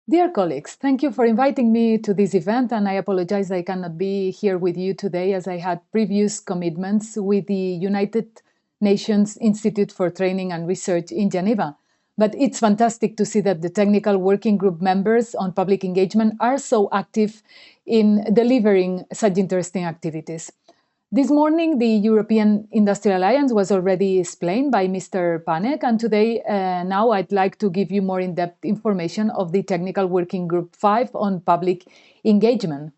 Dear colleagues, thank you for inviting me to this event, and I apologize I cannot be here with you today as I had previous commitments with the United Nations Institute for Training and Research in Geneva. But it's fantastic to see that the technical working group members on public engagement are so active in delivering such interesting activities. This morning, the European Industrial Alliance was already explained by Mr. Panek, and today, now I'd like to give you more in-depth information of the Technical Working Group 5 on public engagement.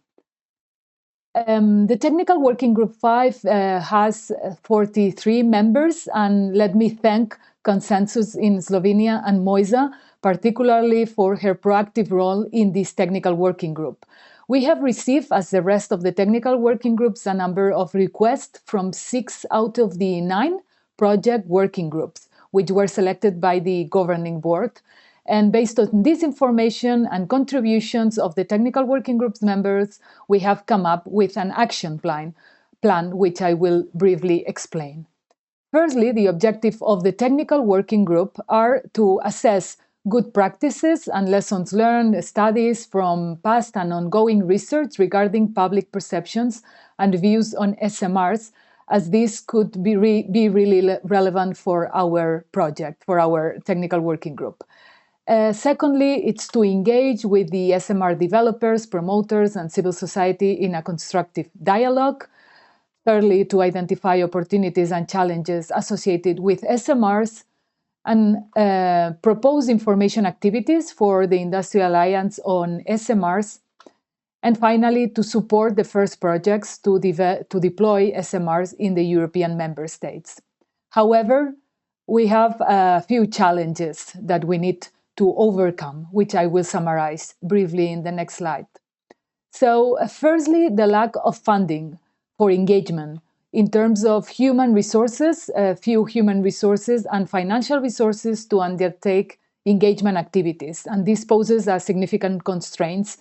The Technical Working Group 5 has 43 members, and let me thank Consensus in Slovenia and Moisa, particularly for her proactive role in this Technical Working Group. We have received, as the rest of the technical working groups, a number of requests from 6 out of the 9 project working groups, which were selected by the governing board. And based on this information and contributions of the technical working groups members, we have come up with an action plan which I will briefly explain. Firstly, the objective of the technical working group are to assess good practices and lessons learned, studies from past and ongoing research regarding public perceptions and views on SMRs, as this could be really relevant for our project, for our technical working group. Secondly, it's to engage with the SMR developers, promoters, and civil society in a constructive dialogue. Thirdly, to identify opportunities and challenges associated with SMRs, and propose information activities for the Industrial Alliance on SMRs. And finally, to support the first projects to deploy SMRs in the European member states. However, we have a few challenges that we need to overcome, which I will summarize briefly in the next slide. So, firstly, the lack of funding for engagement in terms of human resources, few human resources and financial resources to undertake engagement activities. And this poses a significant constraints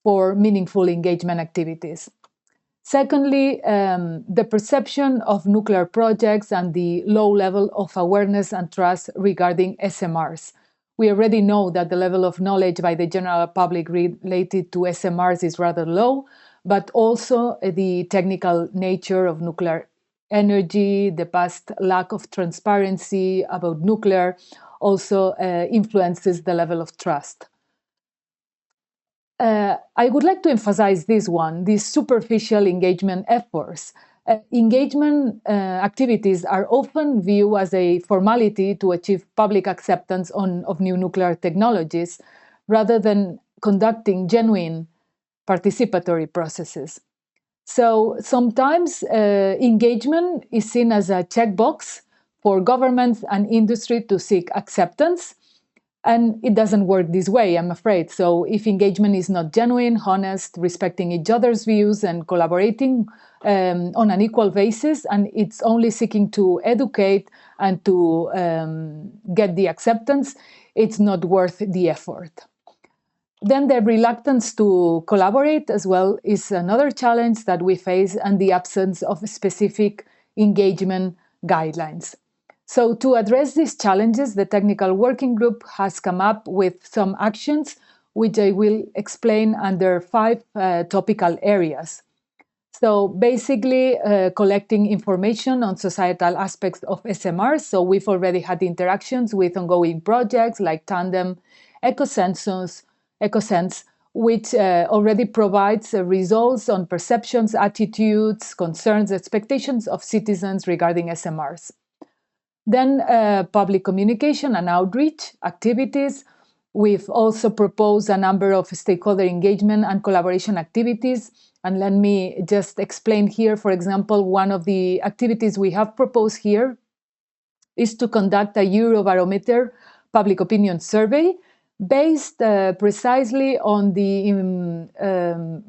for meaningful engagement activities. Secondly, the perception of nuclear projects and the low level of awareness and trust regarding SMRs. We already know that the level of knowledge by the general public related to SMRs is rather low, but also the technical nature of nuclear energy, the past lack of transparency about nuclear also influences the level of trust. I would like to emphasize this one, these superficial engagement efforts. Engagement activities are often viewed as a formality to achieve public acceptance of new nuclear technologies, rather than conducting genuine participatory processes. So sometimes engagement is seen as a checkbox for governments and industry to seek acceptance, and it doesn't work this way, I'm afraid. So if engagement is not genuine, honest, respecting each other's views and collaborating on an equal basis, and it's only seeking to educate and to get the acceptance, it's not worth the effort. Then the reluctance to collaborate as well is another challenge that we face, and the absence of specific engagement guidelines. So to address these challenges, the technical working group has come up with some actions, which I will explain under 5 topical areas. So basically, collecting information on societal aspects of SMRs. So we've already had interactions with ongoing projects like Tandem, EcoSense, which already provides results on perceptions, attitudes, concerns, expectations of citizens regarding SMRs. Then public communication and outreach activities. We've also proposed a number of stakeholder engagement and collaboration activities. And let me just explain here, for example, one of the activities we have proposed here is to conduct a Eurobarometer public opinion survey based precisely on the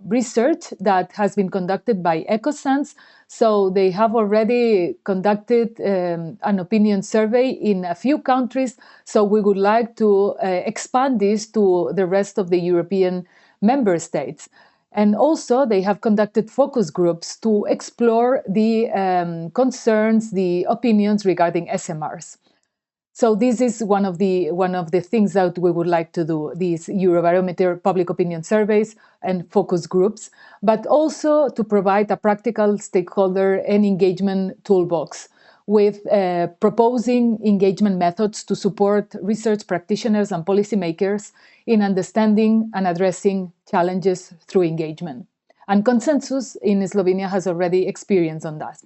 research that has been conducted by EcoSense. So they have already conducted an opinion survey in a few countries. So we would like to expand this to the rest of the European member states. And also they have conducted focus groups to explore the concerns, the opinions regarding SMRs. So this is one of the things that we would like to do, these Eurobarometer public opinion surveys and focus groups, but also to provide a practical stakeholder and engagement toolbox with proposing engagement methods to support research practitioners and policymakers in understanding and addressing challenges through engagement. And Consensus in Slovenia has already experience on that.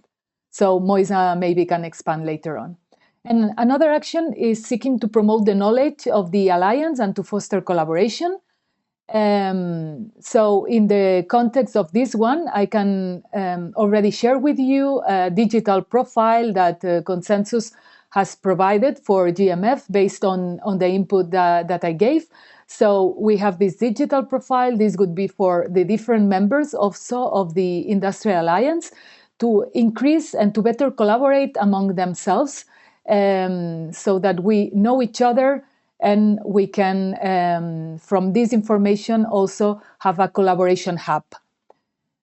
So Moisa maybe can expand later on. And another action is seeking to promote the knowledge of the Alliance and to foster collaboration. So in the context of this one, I can already share with you a digital profile that Consensus has provided for GMF based on the input that I gave. So we have this digital profile. This would be for the different members also of the Industrial Alliance to increase and to better collaborate among themselves, so that we know each other and we can, from this information, also have a collaboration hub.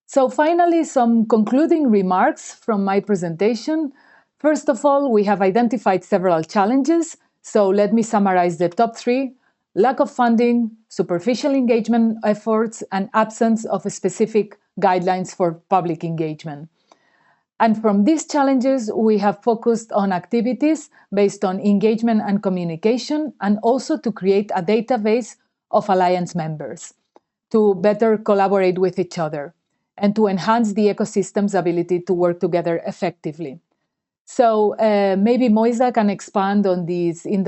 So finally, some concluding remarks from my presentation. First of all, we have identified several challenges. So let me summarize the top three: lack of funding, superficial engagement efforts, and absence of specific guidelines for public engagement. And from these challenges, we have focused on activities based on engagement and communication, and also to create a database of Alliance members to better collaborate with each other and to enhance the ecosystem's ability to work together effectively. So maybe Moisa can expand on this on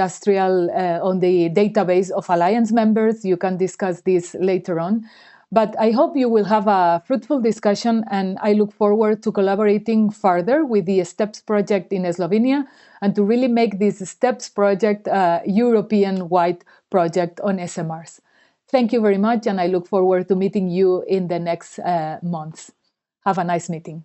the database of Alliance members. You can discuss this later on. But I hope you will have a fruitful discussion, and I look forward to collaborating further with the STEPS project in Slovenia and to really make this STEPS project a European-wide project on SMRs. Thank you very much, and I look forward to meeting you in the next months. Have a nice meeting.